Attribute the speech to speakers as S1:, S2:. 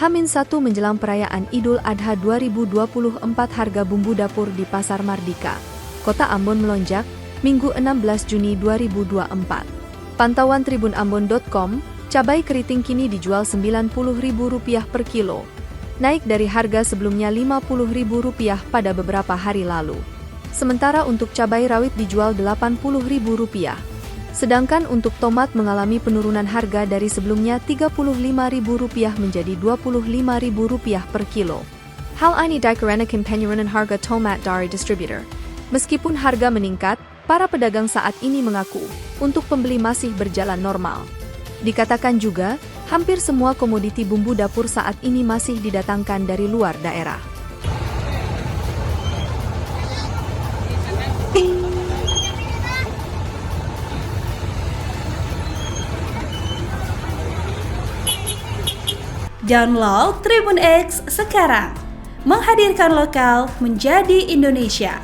S1: H-1 menjelang perayaan Idul Adha 2024 harga bumbu dapur di Pasar Mardika, Kota Ambon melonjak, Minggu 16 Juni 2024. Pantauan tribunambon.com, cabai keriting kini dijual Rp90.000 per kilo, naik dari harga sebelumnya Rp50.000 pada beberapa hari lalu. Sementara untuk cabai rawit dijual Rp80.000. Sedangkan untuk tomat mengalami penurunan harga dari sebelumnya Rp35.000 menjadi Rp25.000 per kilo. Hal ini dikarenakan penurunan harga tomat dari distributor. Meskipun harga meningkat, para pedagang saat ini mengaku untuk pembeli masih berjalan normal. Dikatakan juga, hampir semua komoditi bumbu dapur saat ini masih didatangkan dari luar daerah.
S2: Download Tribun X sekarang, menghadirkan lokal menjadi Indonesia.